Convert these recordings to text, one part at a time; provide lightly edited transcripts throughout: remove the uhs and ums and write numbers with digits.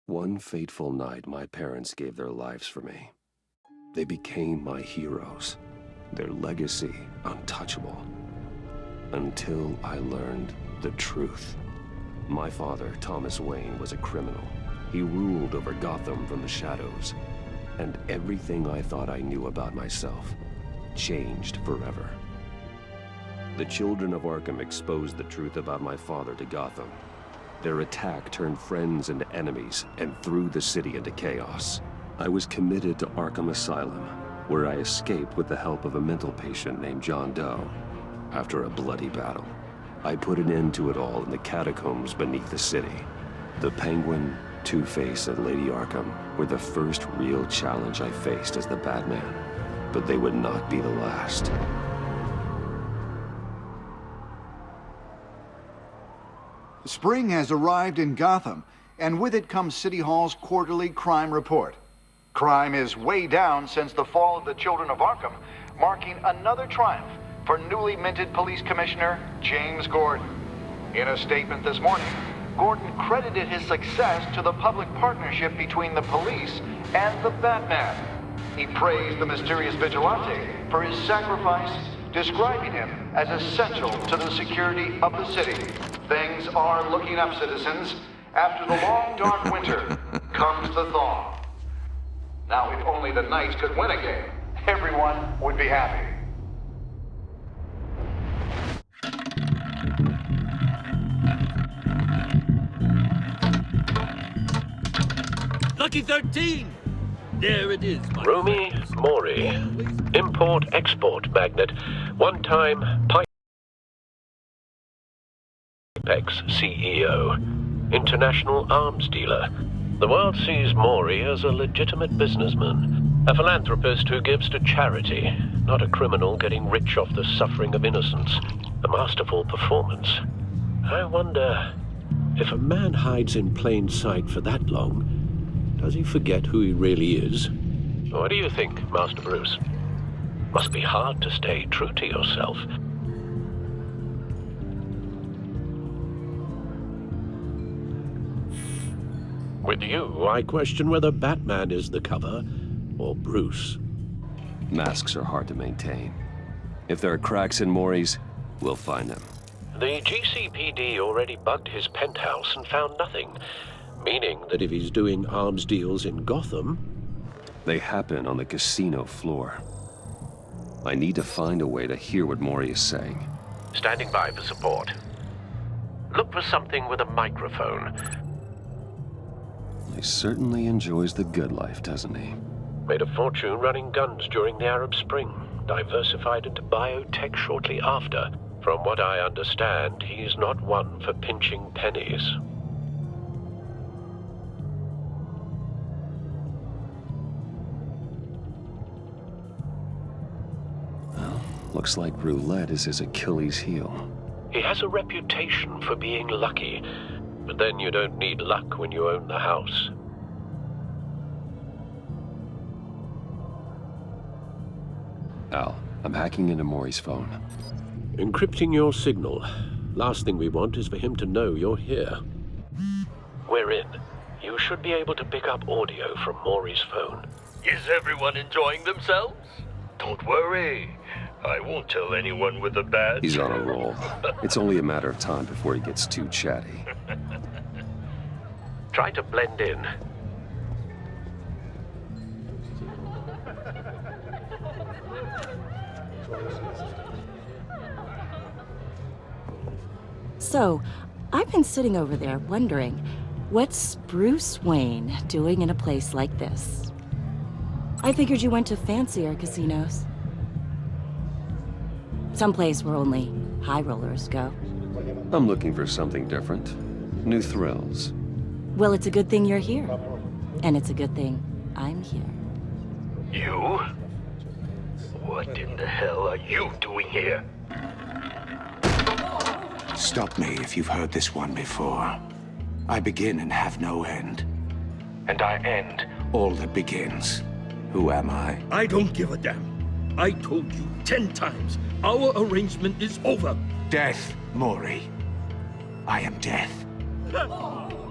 One fateful night, my parents gave their lives for me. They became my heroes, their legacy untouchable. Until I learned the truth. My father, Thomas Wayne, was a criminal. He ruled over Gotham from the shadows. And everything I thought I knew about myself changed forever. The children of Arkham exposed the truth about my father to Gotham. Their attack turned friends into enemies and threw the city into chaos. I was committed to Arkham Asylum, where I escaped with the help of a mental patient named John Doe. After a bloody battle, I put an end to it all in the catacombs beneath the city. The Penguin, Two-Face, and Lady Arkham were the first real challenge I faced as the Batman, but they would not be the last. Spring has arrived in Gotham, and with it comes City Hall's quarterly crime report. Crime is way down since the fall of the Children of Arkham, marking another triumph for newly minted Police Commissioner James Gordon. In a statement this morning, Gordon credited his success to the public partnership between the police and the Batman. He praised the mysterious vigilante for his sacrifice, describing him as essential to the security of the city. Things are looking up, citizens. After the long, dark winter comes the thaw. Now, if only the Knights could win a game, everyone would be happy. Lucky 13! There it is, my Rumi Mori, import-export magnate, one-time Apex CEO, international arms dealer. The world sees Mori as a legitimate businessman, a philanthropist who gives to charity, not a criminal getting rich off the suffering of innocence. A masterful performance. I wonder, if a man hides in plain sight for that long, does he forget who he really is? What do you think, Master Bruce? Must be hard to stay true to yourself. With you, I question whether Batman is the cover, or Bruce. Masks are hard to maintain. If there are cracks in Mori's, we'll find them. The GCPD already bugged his penthouse and found nothing, meaning that if he's doing arms deals in Gotham... They happen on the casino floor. I need to find a way to hear what Mori is saying. Standing by for support. Look for something with a microphone. He certainly enjoys the good life, doesn't he? Made a fortune running guns during the Arab Spring. Diversified into biotech shortly after. From what I understand, he's not one for pinching pennies. Well, looks like roulette is his Achilles heel. He has a reputation for being lucky, but then you don't need luck when you own the house. Al, I'm hacking into Mori's phone. Encrypting your signal. Last thing we want is for him to know you're here. We're in. You should be able to pick up audio from Mori's phone. Is everyone enjoying themselves? Don't worry. I won't tell anyone with a badge. He's on a roll. It's only a matter of time before he gets too chatty. Try to blend in. So, I've been sitting over there wondering, what's Bruce Wayne doing in a place like this? I figured you went to fancier casinos. Someplace where only high rollers go. I'm looking for something different. New thrills. Well, it's a good thing you're here. And it's a good thing I'm here. You? What in the hell are you doing here? Stop me if you've heard this one before. I begin and have no end. And I end all that begins. Who am I? I don't give a damn. I told you 10 times. Our arrangement is over. Death, Mori. I am death.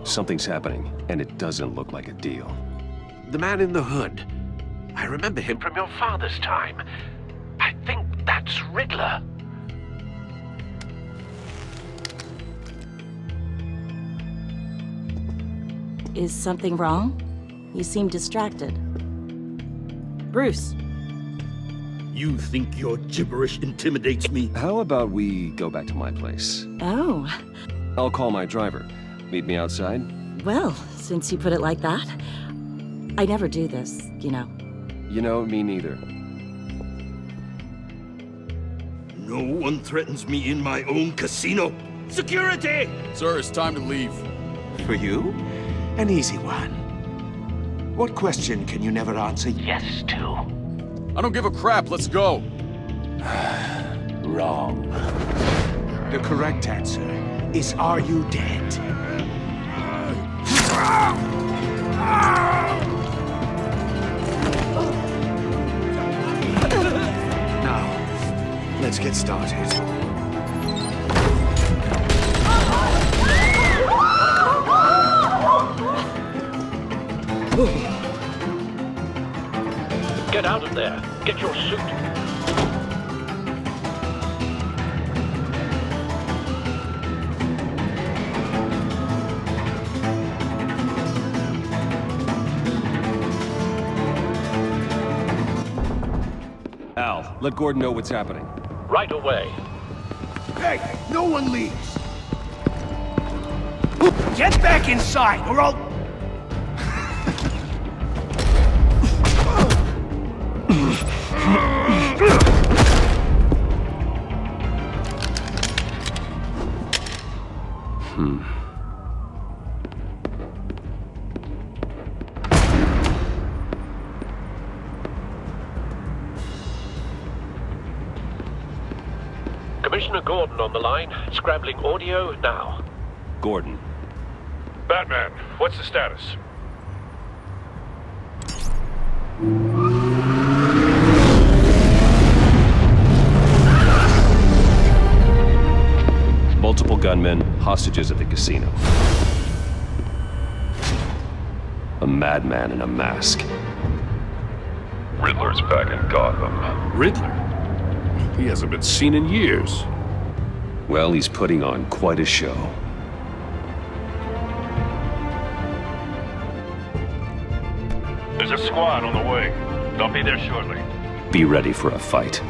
Something's happening, and it doesn't look like a deal. The man in the hood. I remember him from your father's time. I think that's Riddler. Is something wrong? You seem distracted. Bruce. You think your gibberish intimidates me? How about we go back to my place? Oh, I'll call my driver. Meet me outside? well, since you put it like that. I never do this, you know. You know, me neither. No one threatens me in my own casino. Security! Sir, it's time to leave. For you? An easy one. What question can you never answer yes to? I don't give a crap, let's go. Wrong. The correct answer is, are you dead? Now, let's get started. Get out of there. Get your suit. Al, let Gordon know what's happening. Right away. Hey, no one leaves! Get back inside, or I'll... Commissioner Gordon on the line. Scrambling audio now. Gordon. Batman, what's the status? Multiple gunmen, hostages at the casino. A madman in a mask. Riddler's back in Gotham. Riddler? He hasn't been seen in years. Well, he's putting on quite a show. There's a squad on the way. They'll be there shortly. Be ready for a fight.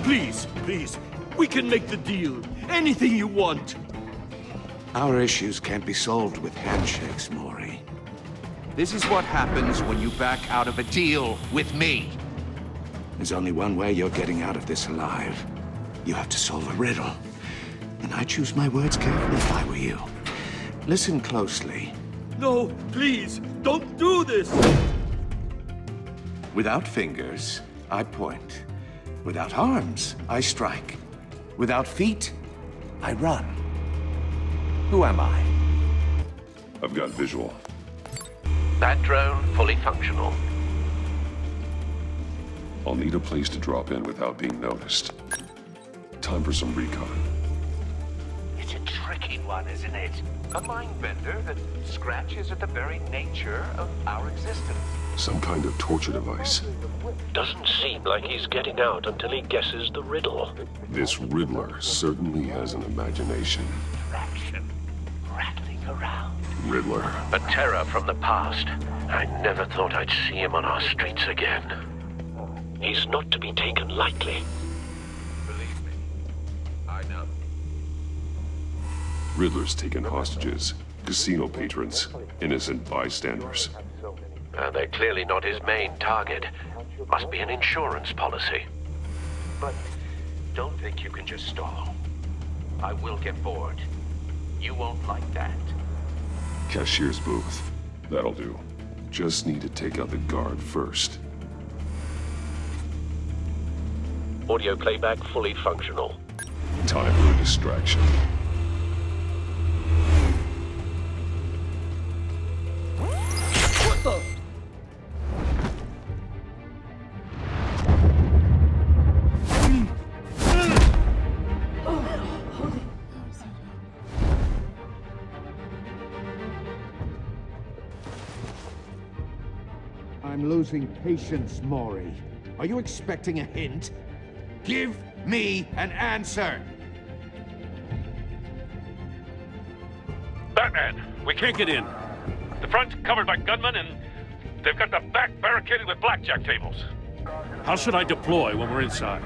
Please, please. We can make the deal. Anything you want. Our issues can't be solved with handshakes, Mori. This is what happens when you back out of a deal with me. There's only one way you're getting out of this alive. You have to solve a riddle. And I choose my words carefully if I were you. Listen closely. No, please, don't do this. Without fingers, I point. Without arms, I strike. Without feet, I run. Who am I? I've got visual. That drone fully functional. I'll need a place to drop in without being noticed. Time for some recon. It's a tricky one, isn't it? A mind bender that scratches at the very nature of our existence. Some kind of torture device. Doesn't seem like he's getting out until he guesses the riddle. This Riddler certainly has an imagination. Fraction rattling around. Riddler. A terror from the past. I never thought I'd see him on our streets again. He's not to be taken lightly. Believe me, I know. Riddler's taken hostages, casino patrons, innocent bystanders. They're clearly not his main target. Must be an insurance policy. But don't think you can just stall. I will get bored. You won't like that. Cashier's booth. That'll do. Just need to take out the guard first. Audio playback fully functional. Time for a distraction. What the? I'm losing patience, Maury. Are you expecting a hint? Give me an answer! Batman, we can't get in. The front's covered by gunmen, and they've got the back barricaded with blackjack tables. How should I deploy when we're inside?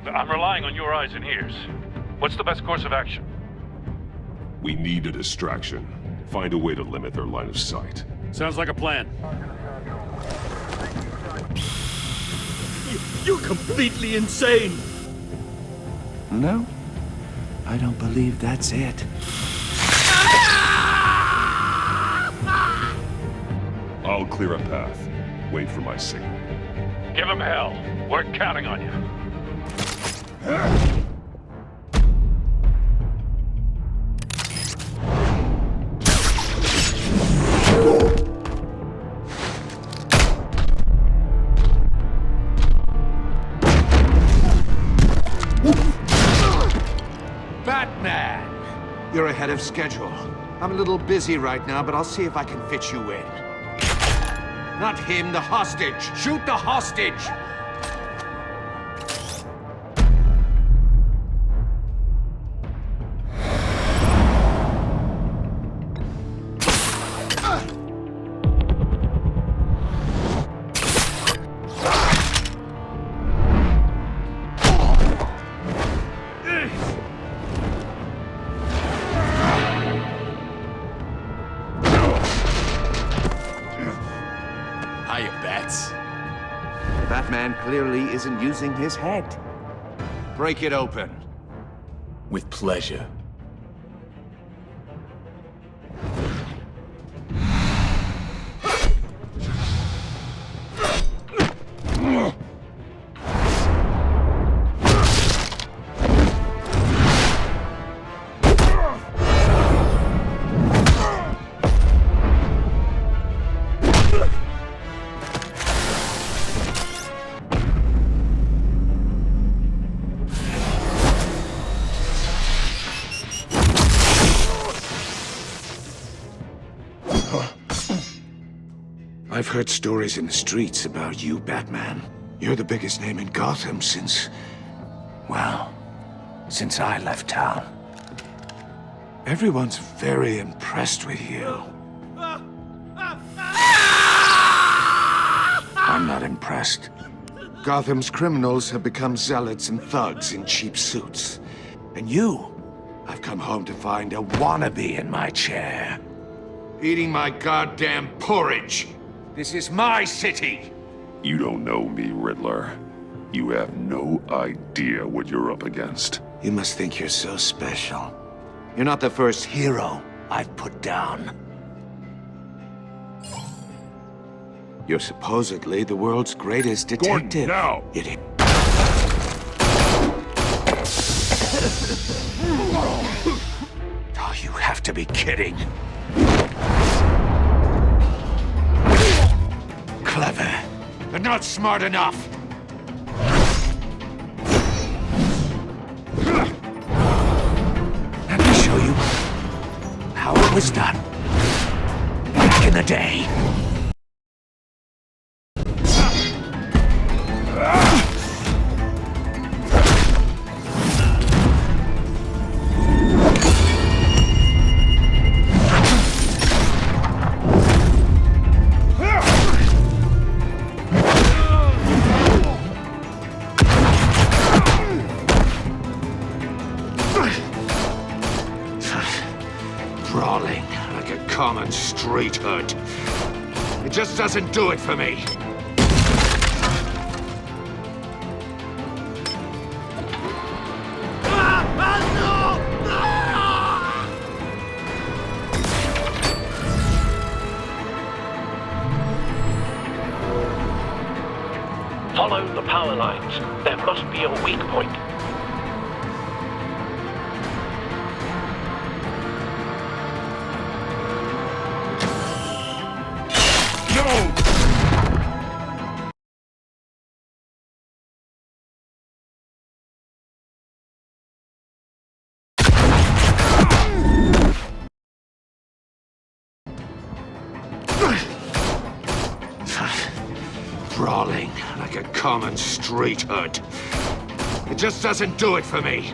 I'm relying on your eyes and ears. What's the best course of action? We need a distraction. Find a way to limit their line of sight. Sounds like a plan. You're completely insane! No, I don't believe that's it. I'll clear a path. Wait for my signal. Give him hell. We're counting on you. Batman! You're ahead of schedule. I'm a little busy right now, but I'll see if I can fit you in. Not him, the hostage! Shoot the hostage! Hiya, Bats. Batman clearly isn't using his head. Break it open. With pleasure. I've heard stories in the streets about you, Batman. You're the biggest name in Gotham since... well, since I left town. Everyone's very impressed with you. I'm not impressed. Gotham's criminals have become zealots and thugs in cheap suits. And you, I've come home to find a wannabe in my chair. Eating my goddamn porridge. This is my city! You don't know me, Riddler. You have no idea what you're up against. You must think you're so special. You're not the first hero I've put down. You're supposedly the world's greatest detective. Gordon, now! Idiot. Oh, you have to be kidding. Clever, but not smart enough. it was done. Back in the day. Brawling like a common street hood. It just doesn't do it for me. Follow the power lines. There must be a weak point. Brawling like a common street hood. It just doesn't do it for me.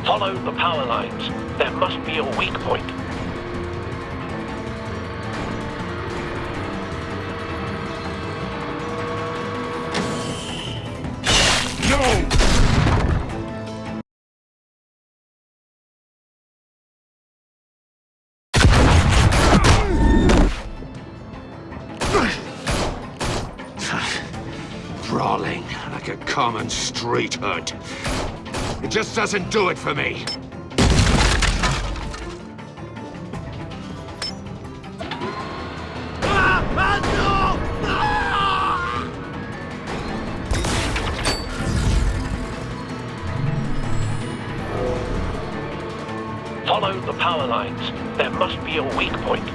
Follow the power lines. There must be a weak point. Brawling like a common street hood. It just doesn't do it for me. Follow the power lines. There must be a weak point.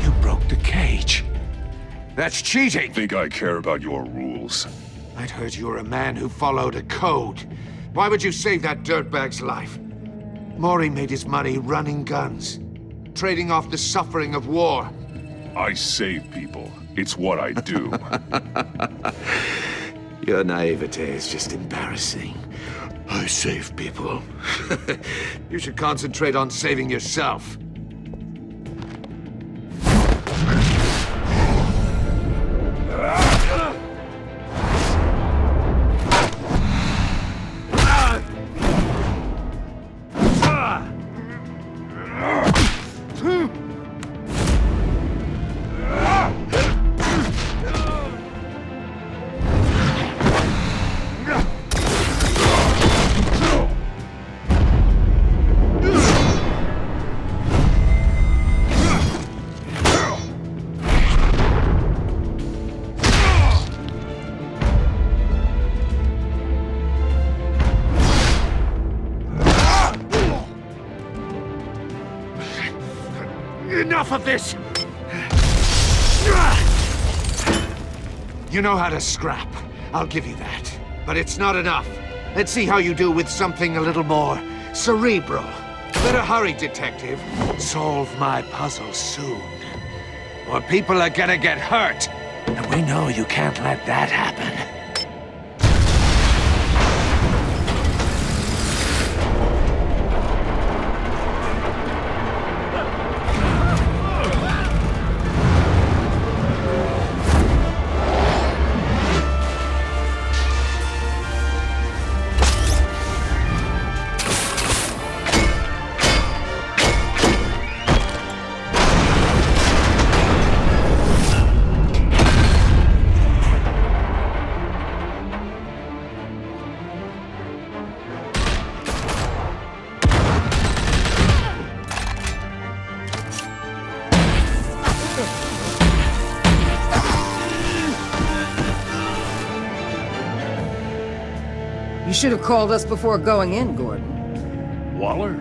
You broke the cage. That's cheating. Think I care about your rules? I'd heard you were a man who followed a code. Why would you save that dirtbag's life? Mori made his money running guns, trading off the suffering of war. I save people. It's what I do. Your naivete is just embarrassing. I save people. You should concentrate on saving yourself. Enough of this! You know how to scrap. I'll give you that. But it's not enough. Let's see how you do with something a little more cerebral. Better hurry, detective. Solve my puzzle soon. Or people are gonna get hurt. And we know you can't let that happen. You should have called us before going in, Gordon. Waller?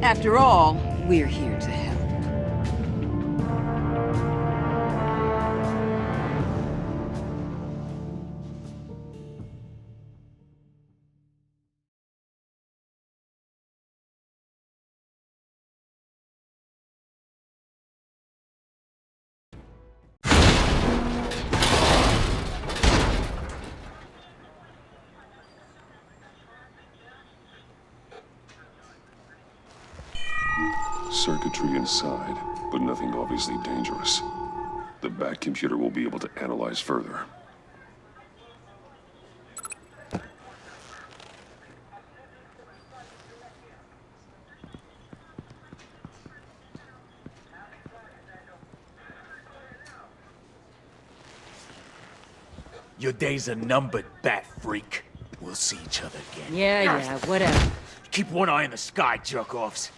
After all, we're here to help. Circuitry inside, but nothing obviously dangerous. The back computer will be able to analyze further. Your days are numbered, bat freak. We'll see each other again. Yeah, whatever. Keep one eye in the sky, jerk-offs.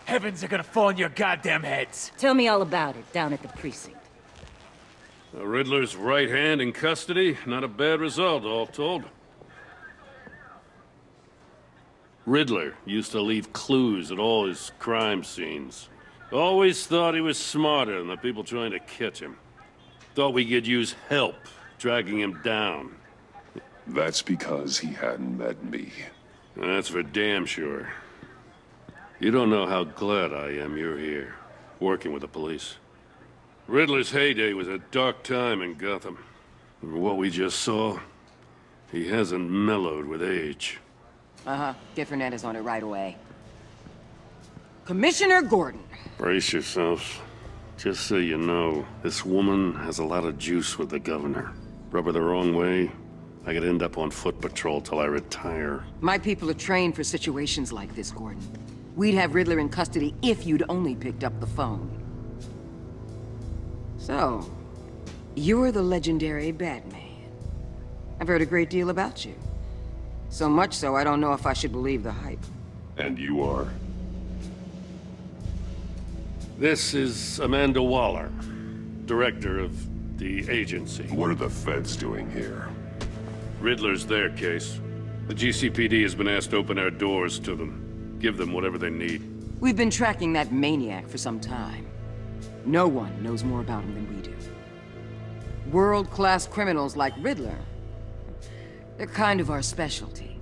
Heavens are gonna fall on your goddamn heads. Tell me all about it down at the precinct. The Riddler's right hand in custody. Not a bad result, all told. Riddler used to leave clues at all his crime scenes. Always thought he was smarter than the people trying to catch him. Thought we could use help dragging him down. That's because he hadn't met me. That's for damn sure. You don't know how glad I am you're here, working with the police. Riddler's heyday was a dark time in Gotham. And what we just saw, he hasn't mellowed with age. Uh-huh. Get Fernandez on it right away. Commissioner Gordon. Brace yourselves. Just so you know, this woman has a lot of juice with the governor. Rub her the wrong way, I could end up on foot patrol till I retire. My people are trained for situations like this, Gordon. We'd have Riddler in custody if you'd only picked up the phone. So, you're the legendary Batman. I've heard a great deal about you. So much so, I don't know if I should believe the hype. And you are? This is Amanda Waller, director of the agency. What are the feds doing here? Riddler's their case. The GCPD has been asked to open our doors to them. Give them whatever they need. We've been tracking that maniac for some time. No one knows more about him than we do. World-class criminals like Riddler, they're kind of our specialty.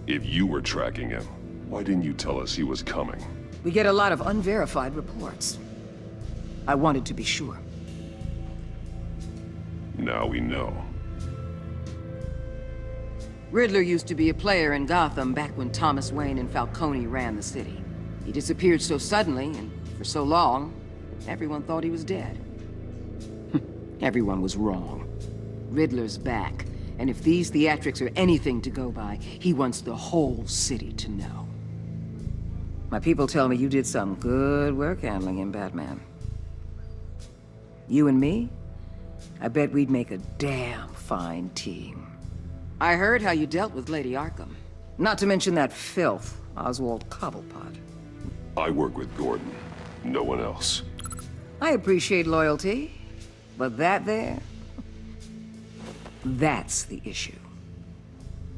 If you were tracking him, why didn't you tell us he was coming? We get a lot of unverified reports. I wanted to be sure. Now we know. Riddler used to be a player in Gotham back when Thomas Wayne and Falcone ran the city. He disappeared so suddenly and for so long, everyone thought he was dead. Everyone was wrong. Riddler's back, and if these theatrics are anything to go by, he wants the whole city to know. My people tell me you did some good work handling him, Batman. You and me? I bet we'd make a damn fine team. I heard how you dealt with Lady Arkham. Not to mention that filth, Oswald Cobblepot. I work with Gordon. No one else. I appreciate loyalty, but that there... that's the issue.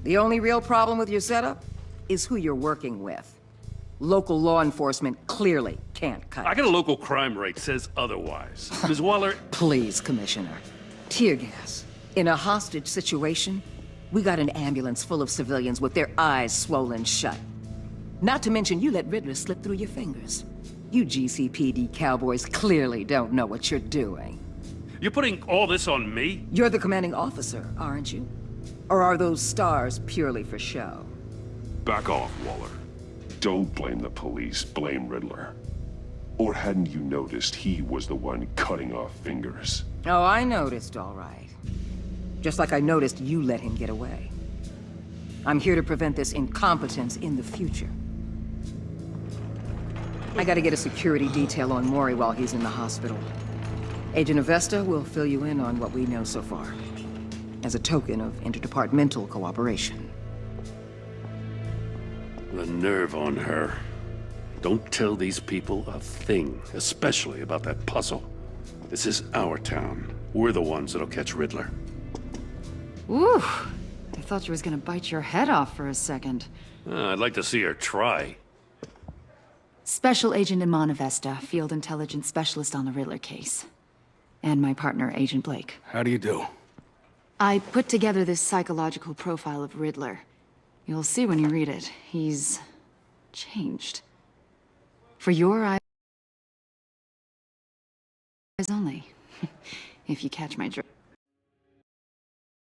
The only real problem with your setup is who you're working with. Local law enforcement clearly can't cut it. I got a local crime rate says otherwise. Ms. Waller... Please, Commissioner. Tear gas. In a hostage situation, we got an ambulance full of civilians with their eyes swollen shut. Not to mention you let Riddler slip through your fingers. You GCPD cowboys clearly don't know what you're doing. You're putting all this on me? You're the commanding officer, aren't you? Or are those stars purely for show? Back off, Waller. Don't blame the police, blame Riddler. Or hadn't you noticed he was the one cutting off fingers? Oh, I noticed, all right. Just like I noticed you let him get away. I'm here to prevent this incompetence in the future. I gotta get a security detail on Mori while he's in the hospital. Agent Avesta will fill you in on what we know so far, as a token of interdepartmental cooperation. The nerve on her. Don't tell these people a thing, especially about that puzzle. This is our town. We're the ones that'll catch Riddler. Woo! thought she was gonna bite your head off for a second. I'd like to see her try. Special Agent Imana Vesta, Field Intelligence Specialist on the Riddler case. And my partner, Agent Blake. How do you do? I put together this psychological profile of Riddler. You'll see when you read it. He's changed. For your eyes only. If you catch my drift.